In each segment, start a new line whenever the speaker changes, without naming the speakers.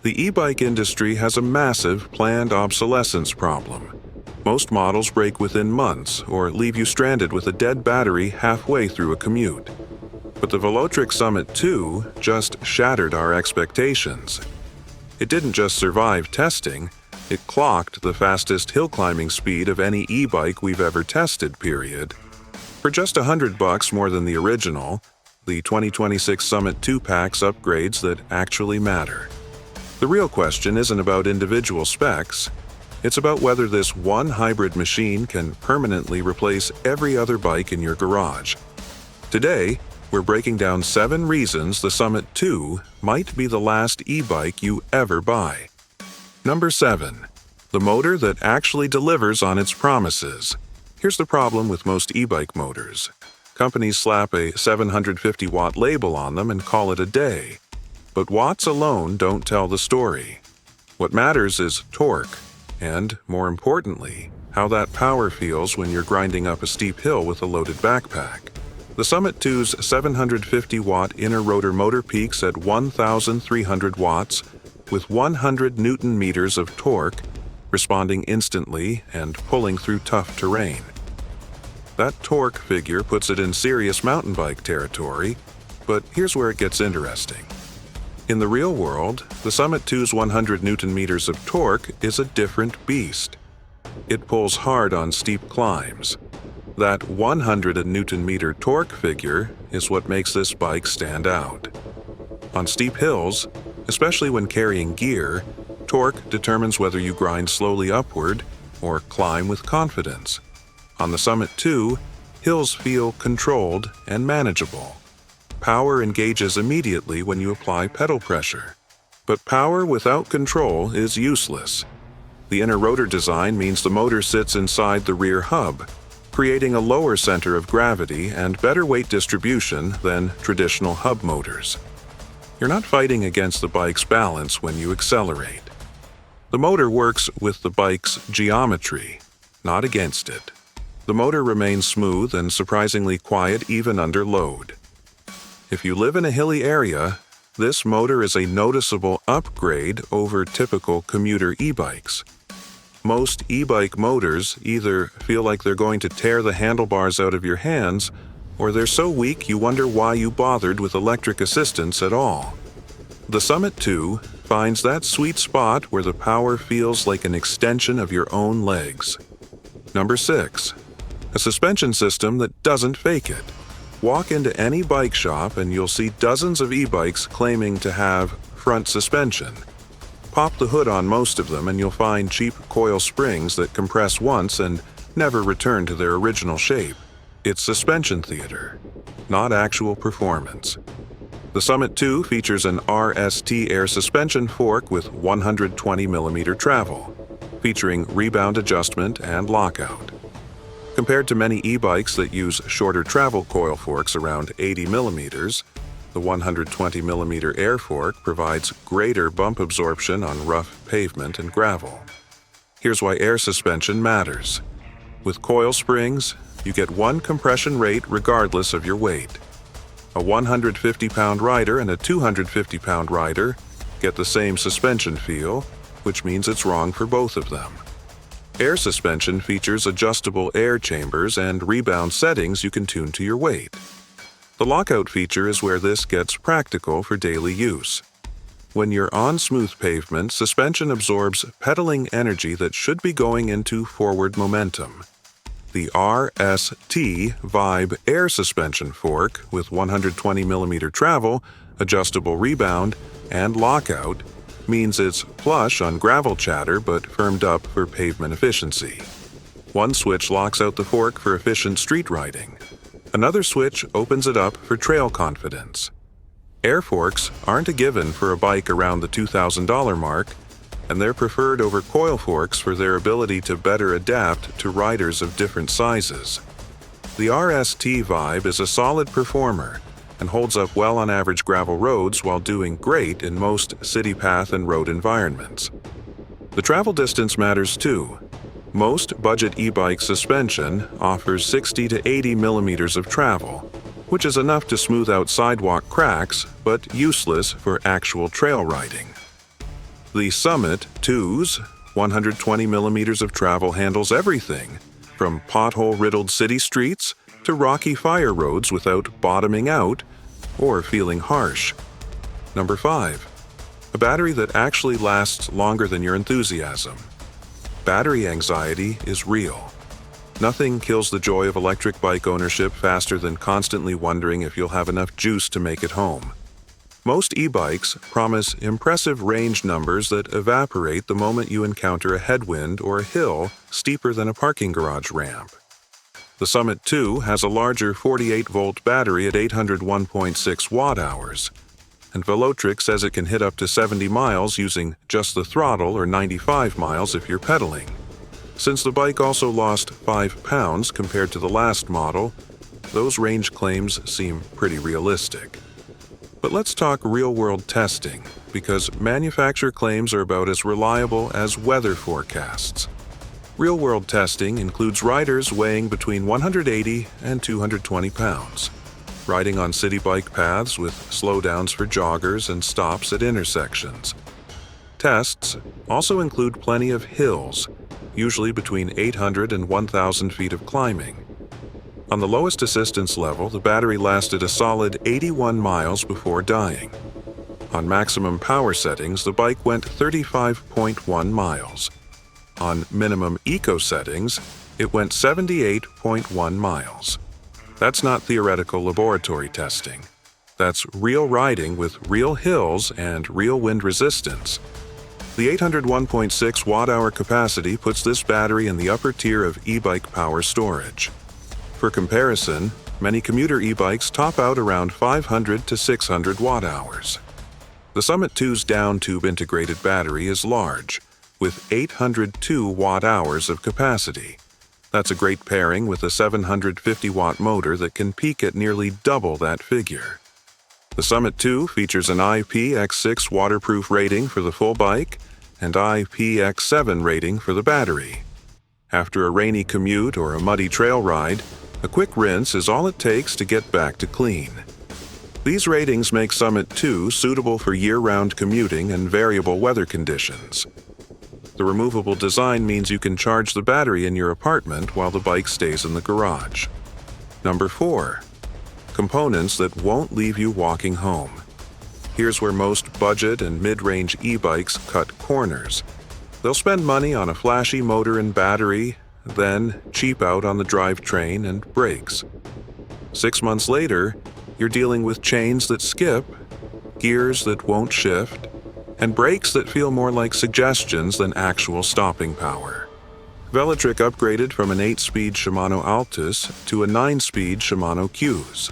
The e-bike industry has a massive planned obsolescence problem. Most models break within months or leave you stranded with a dead battery halfway through a commute. But the Velotric Summit 2 just shattered our expectations. It didn't just survive testing, it clocked the fastest hill climbing speed of any e-bike we've ever tested, period. For just $100 more than the original, the 2026 Summit 2 packs upgrades that actually matter. The real question isn't about individual specs, it's about whether this one hybrid machine can permanently replace every other bike in your garage. Today, we're breaking down 7 reasons the Summit 2 might be the last e-bike you ever buy. Number 7. The motor that actually delivers on its promises. Here's the problem with most e-bike motors. Companies slap a 750-watt label on them and call it a day. But watts alone don't tell the story. What matters is torque, and, more importantly, how that power feels when you're grinding up a steep hill with a loaded backpack. The Summit 2's 750-watt inner rotor motor peaks at 1,300 watts with 100 Newton-meters of torque, responding instantly and pulling through tough terrain. That torque figure puts it in serious mountain bike territory, but here's where it gets interesting. In the real world, the Summit 2's 100 Newton-meters of torque is a different beast. It pulls hard on steep climbs. That 100 Newton-meter torque figure is what makes this bike stand out. On steep hills, especially when carrying gear, torque determines whether you grind slowly upward or climb with confidence. On the Summit 2, hills feel controlled and manageable. Power engages immediately when you apply pedal pressure. But power without control is useless. The inner rotor design means the motor sits inside the rear hub, creating a lower center of gravity and better weight distribution than traditional hub motors. You're not fighting against the bike's balance when you accelerate. The motor works with the bike's geometry, not against it. The motor remains smooth and surprisingly quiet even under load. If you live in a hilly area, this motor is a noticeable upgrade over typical commuter e-bikes. Most e-bike motors either feel like they're going to tear the handlebars out of your hands, or they're so weak you wonder why you bothered with electric assistance at all. The Summit 2 finds that sweet spot where the power feels like an extension of your own legs. Number 6. A suspension system that doesn't fake it. Walk into any bike shop and you'll see dozens of e-bikes claiming to have front suspension. Pop the hood on most of them and you'll find cheap coil springs that compress once and never return to their original shape. It's suspension theater, not actual performance. The Summit 2 features an RST air suspension fork with 120mm travel, featuring rebound adjustment and lockout. Compared to many e-bikes that use shorter travel coil forks around 80mm, the 120mm air fork provides greater bump absorption on rough pavement and gravel. Here's why air suspension matters. With coil springs, you get one compression rate regardless of your weight. A 150-pound rider and a 250-pound rider get the same suspension feel, which means it's wrong for both of them. Air suspension features adjustable air chambers and rebound settings you can tune to your weight. The lockout feature is where this gets practical for daily use. When you're on smooth pavement, suspension absorbs pedaling energy that should be going into forward momentum. The RST Vibe air suspension fork with 120mm travel, adjustable rebound, and lockout means it's plush on gravel chatter but firmed up for pavement efficiency. One switch locks out the fork for efficient street riding. Another switch opens it up for trail confidence. Air forks aren't a given for a bike around the $2,000 mark, and they're preferred over coil forks for their ability to better adapt to riders of different sizes. The RST Vibe is a solid performer and holds up well on average gravel roads while doing great in most city path and road environments. The travel distance matters too. Most budget e-bike suspension offers 60 to 80 millimeters of travel, which is enough to smooth out sidewalk cracks but useless for actual trail riding. The Summit CUES 120 millimeters of travel handles everything, from pothole-riddled city streets to rocky fire roads without bottoming out or feeling harsh. Number 5. A battery that actually lasts longer than your enthusiasm. Battery anxiety is real. Nothing kills the joy of electric bike ownership faster than constantly wondering if you'll have enough juice to make it home. Most e-bikes promise impressive range numbers that evaporate the moment you encounter a headwind or a hill steeper than a parking garage ramp. The Summit 2 has a larger 48-volt battery at 801.6 watt-hours, and Velotric says it can hit up to 70 miles using just the throttle or 95 miles if you're pedaling. Since the bike also lost 5 pounds compared to the last model, those range claims seem pretty realistic. But let's talk real-world testing, because manufacturer claims are about as reliable as weather forecasts. Real-world testing includes riders weighing between 180 and 220 pounds, riding on city bike paths with slowdowns for joggers and stops at intersections. Tests also include plenty of hills, usually between 800 and 1,000 feet of climbing. On the lowest assistance level, the battery lasted a solid 81 miles before dying. On maximum power settings, the bike went 35.1 miles. On minimum eco settings, it went 78.1 miles. That's not theoretical laboratory testing. That's real riding with real hills and real wind resistance. The 801.6 watt-hour capacity puts this battery in the upper tier of e-bike power storage. For comparison, many commuter e-bikes top out around 500 to 600 watt-hours. The Summit 2's down-tube integrated battery is large, with 802 watt-hours of capacity. That's a great pairing with a 750-watt motor that can peak at nearly double that figure. The Summit 2 features an IPX6 waterproof rating for the full bike and IPX7 rating for the battery. After a rainy commute or a muddy trail ride, a quick rinse is all it takes to get back to clean. These ratings make Summit 2 suitable for year-round commuting and variable weather conditions. The removable design means you can charge the battery in your apartment while the bike stays in the garage. Number 4. Components that won't leave you walking home. Here's where most budget and mid-range e-bikes cut corners. They'll spend money on a flashy motor and battery, then cheap out on the drivetrain and brakes. 6 months later, you're dealing with chains that skip, gears that won't shift, and brakes that feel more like suggestions than actual stopping power. Velotric upgraded from an 8-speed Shimano Altus to a 9-speed Shimano CUES.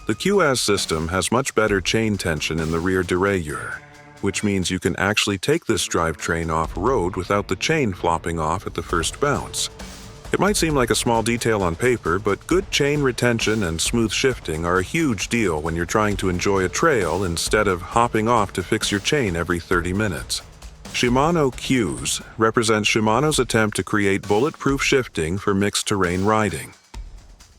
The CUES system has much better chain tension in the rear derailleur, which means you can actually take this drivetrain off-road without the chain flopping off at the first bounce. It might seem like a small detail on paper, but good chain retention and smooth shifting are a huge deal when you're trying to enjoy a trail instead of hopping off to fix your chain every 30 minutes. Shimano CUES represents Shimano's attempt to create bulletproof shifting for mixed terrain riding.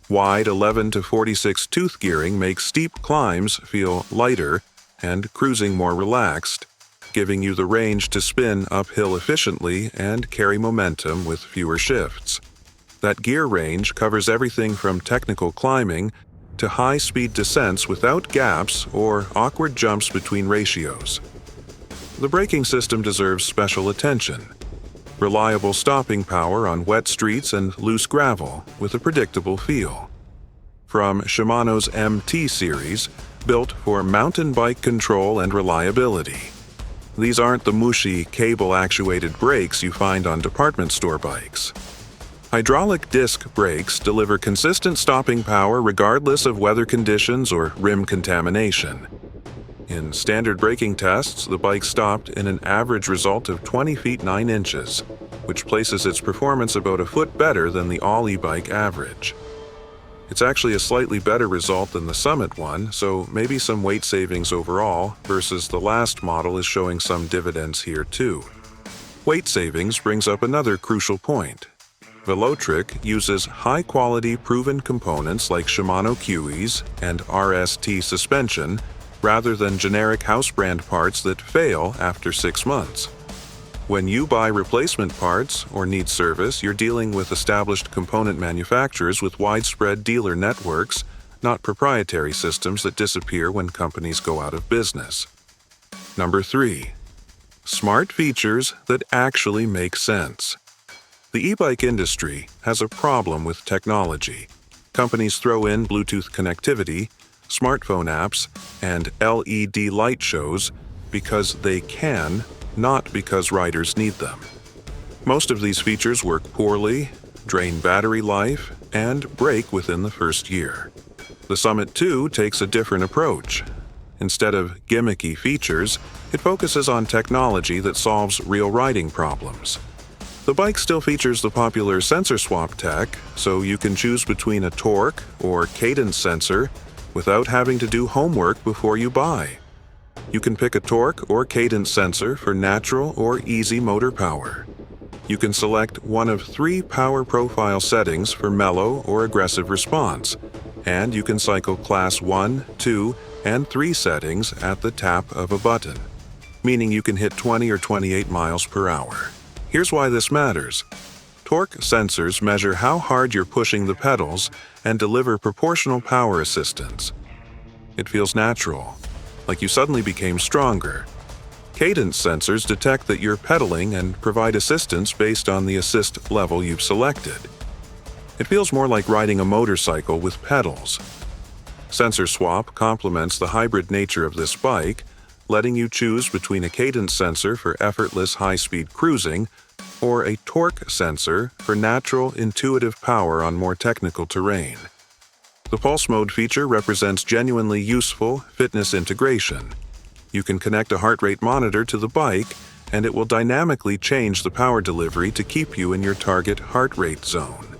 Wide 11 to 46 tooth gearing makes steep climbs feel lighter and cruising more relaxed, giving you the range to spin uphill efficiently and carry momentum with fewer shifts. That gear range covers everything from technical climbing to high-speed descents without gaps or awkward jumps between ratios. The braking system deserves special attention. Reliable stopping power on wet streets and loose gravel with a predictable feel. From Shimano's MT series, built for mountain bike control and reliability. These aren't the mushy, cable-actuated brakes you find on department store bikes. Hydraulic disc brakes deliver consistent stopping power regardless of weather conditions or rim contamination. In standard braking tests, the bike stopped in an average result of 20 feet 9 inches, which places its performance about a foot better than the all e-bike average. It's actually a slightly better result than the Summit one, so maybe some weight savings overall, versus the last model is showing some dividends here too. Weight savings brings up another crucial point. Velotric uses high-quality proven components like Shimano CUES and RST suspension rather than generic house brand parts that fail after 6 months. When you buy replacement parts or need service, you're dealing with established component manufacturers with widespread dealer networks, not proprietary systems that disappear when companies go out of business. Number 3. Smart features that actually make sense. The e-bike industry has a problem with technology. Companies throw in Bluetooth connectivity, smartphone apps, and LED light shows because they can, not because riders need them. Most of these features work poorly, drain battery life, and break within the first year. The Summit 2 takes a different approach. Instead of gimmicky features, it focuses on technology that solves real riding problems. The bike still features the popular SensorSwap tech, so you can choose between a torque or cadence sensor without having to do homework before you buy. You can pick a torque or cadence sensor for natural or easy motor power. You can select one of 3 power profile settings for mellow or aggressive response, and you can cycle class 1, 2, and 3 settings at the tap of a button, meaning you can hit 20 or 28 miles per hour. Here's why this matters. Torque sensors measure how hard you're pushing the pedals and deliver proportional power assistance. It feels natural, like you suddenly became stronger. Cadence sensors detect that you're pedaling and provide assistance based on the assist level you've selected. It feels more like riding a motorcycle with pedals. SensorSwap complements the hybrid nature of this bike, letting you choose between a cadence sensor for effortless high-speed cruising or a torque sensor for natural, intuitive power on more technical terrain. The Pulse Mode feature represents genuinely useful fitness integration. You can connect a heart rate monitor to the bike, and it will dynamically change the power delivery to keep you in your target heart rate zone.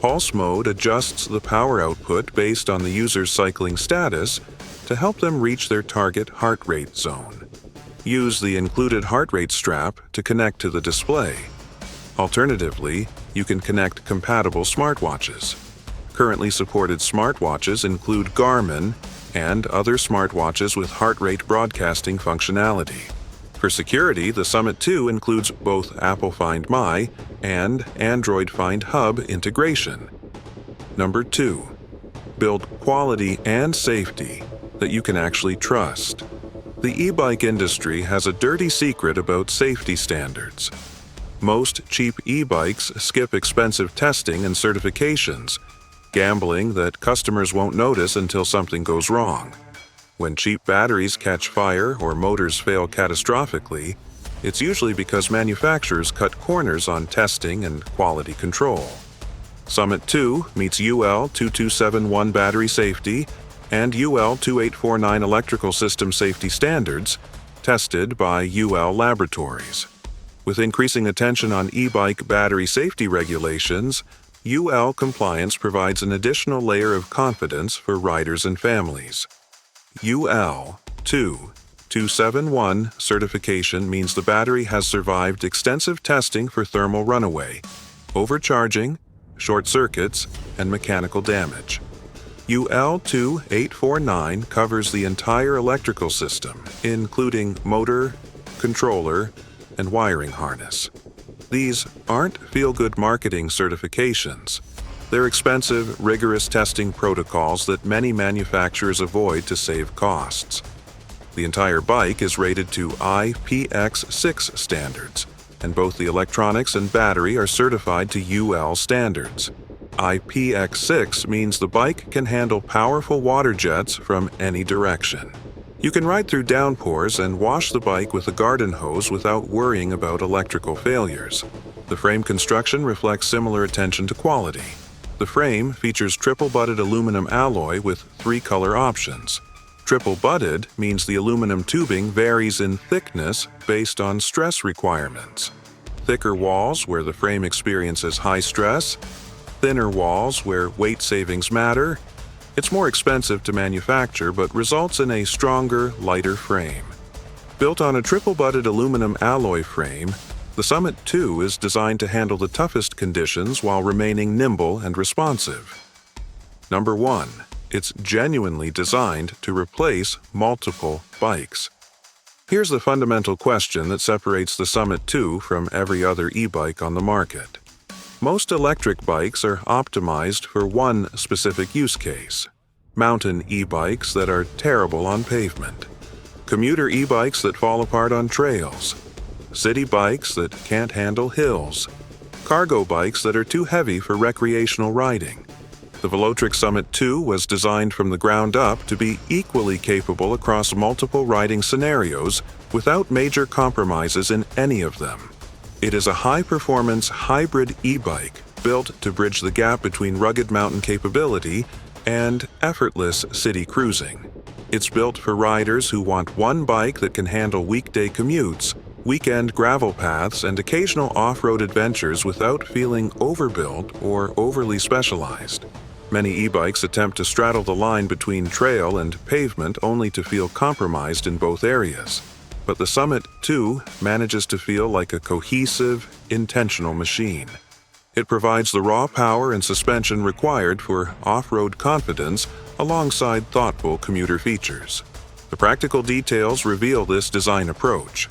Pulse Mode adjusts the power output based on the user's cycling status to help them reach their target heart rate zone. Use the included heart rate strap to connect to the display. Alternatively, you can connect compatible smartwatches. Currently supported smartwatches include Garmin and other smartwatches with heart rate broadcasting functionality. For security, the Summit 2 includes both Apple Find My and Android Find Hub integration. Number 2. Build quality and safety that you can actually trust. The e-bike industry has a dirty secret about safety standards. Most cheap e-bikes skip expensive testing and certifications, gambling that customers won't notice until something goes wrong. When cheap batteries catch fire or motors fail catastrophically, it's usually because manufacturers cut corners on testing and quality control. Summit 2 meets UL 2271 battery safety and UL 2849 electrical system safety standards, tested by UL laboratories. With increasing attention on e-bike battery safety regulations, UL compliance provides an additional layer of confidence for riders and families. UL 2271 certification means the battery has survived extensive testing for thermal runaway, overcharging, short circuits, and mechanical damage. UL 2849 covers the entire electrical system, including motor, controller, and wiring harness. These aren't feel-good marketing certifications. They're expensive, rigorous testing protocols that many manufacturers avoid to save costs. The entire bike is rated to IPX6 standards, and both the electronics and battery are certified to UL standards. IPX6 means the bike can handle powerful water jets from any direction. You can ride through downpours and wash the bike with a garden hose without worrying about electrical failures. The frame construction reflects similar attention to quality. The frame features triple-butted aluminum alloy with 3 color options. Triple-butted means the aluminum tubing varies in thickness based on stress requirements. Thicker walls where the frame experiences high stress, thinner walls where weight savings matter. It's more expensive to manufacture but results in a stronger, lighter frame. Built on a triple-butted aluminum alloy frame, the Summit 2 is designed to handle the toughest conditions while remaining nimble and responsive. Number 1. It's genuinely designed to replace multiple bikes. Here's the fundamental question that separates the Summit 2 from every other e-bike on the market. Most electric bikes are optimized for one specific use case: mountain e-bikes that are terrible on pavement, commuter e-bikes that fall apart on trails, city bikes that can't handle hills, cargo bikes that are too heavy for recreational riding. The Velotric Summit 2 was designed from the ground up to be equally capable across multiple riding scenarios without major compromises in any of them. It is a high-performance hybrid e-bike built to bridge the gap between rugged mountain capability and effortless city cruising. It's built for riders who want one bike that can handle weekday commutes, weekend gravel paths, and occasional off-road adventures without feeling overbuilt or overly specialized. Many e-bikes attempt to straddle the line between trail and pavement only to feel compromised in both areas. But the Summit 2 manages to feel like a cohesive, intentional machine. It provides the raw power and suspension required for off-road confidence alongside thoughtful commuter features. The practical details reveal this design approach.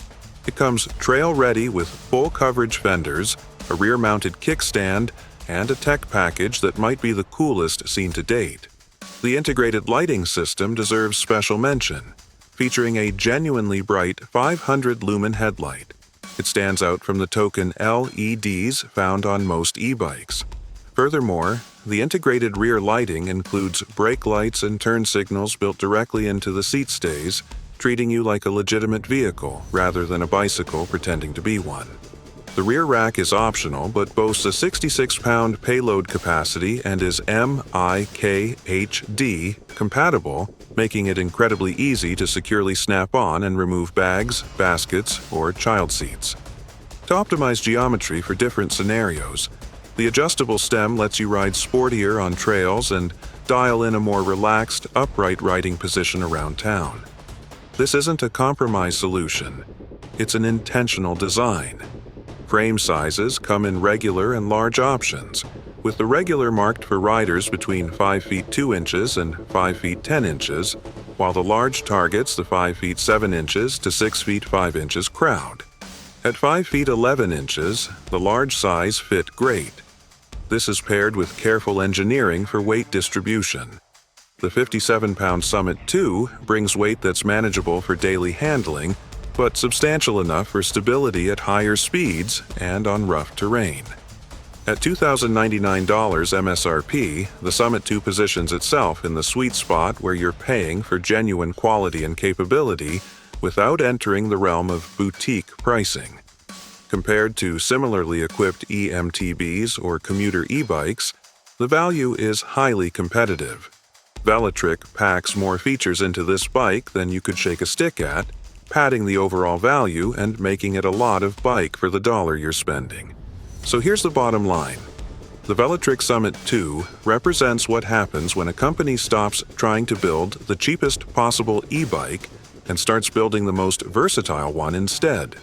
It comes trail-ready with full-coverage fenders, a rear-mounted kickstand, and a tech package that might be the coolest seen to date. The integrated lighting system deserves special mention, featuring a genuinely bright 500-lumen headlight. It stands out from the token LEDs found on most e-bikes. Furthermore, the integrated rear lighting includes brake lights and turn signals built directly into the seat stays, treating you like a legitimate vehicle rather than a bicycle pretending to be one. The rear rack is optional but boasts a 66-pound payload capacity and is MIKHD compatible, making it incredibly easy to securely snap on and remove bags, baskets, or child seats. To optimize geometry for different scenarios, the adjustable stem lets you ride sportier on trails and dial in a more relaxed, upright riding position around town. This isn't a compromise solution. It's an intentional design. Frame sizes come in regular and large options, with the regular marked for riders between 5 feet 2 inches and 5 feet 10 inches, while the large targets the 5 feet 7 inches to 6 feet 5 inches crowd. At 5 feet 11 inches, the large size fit great. This is paired with careful engineering for weight distribution. The 57-pound Summit 2 brings weight that's manageable for daily handling, but substantial enough for stability at higher speeds and on rough terrain. At $2,099 MSRP, the Summit 2 positions itself in the sweet spot where you're paying for genuine quality and capability without entering the realm of boutique pricing. Compared to similarly equipped EMTBs or commuter e-bikes, the value is highly competitive. Velotric packs more features into this bike than you could shake a stick at, padding the overall value and making it a lot of bike for the dollar you're spending. So here's the bottom line. The Velotric Summit 2 represents what happens when a company stops trying to build the cheapest possible e-bike and starts building the most versatile one instead.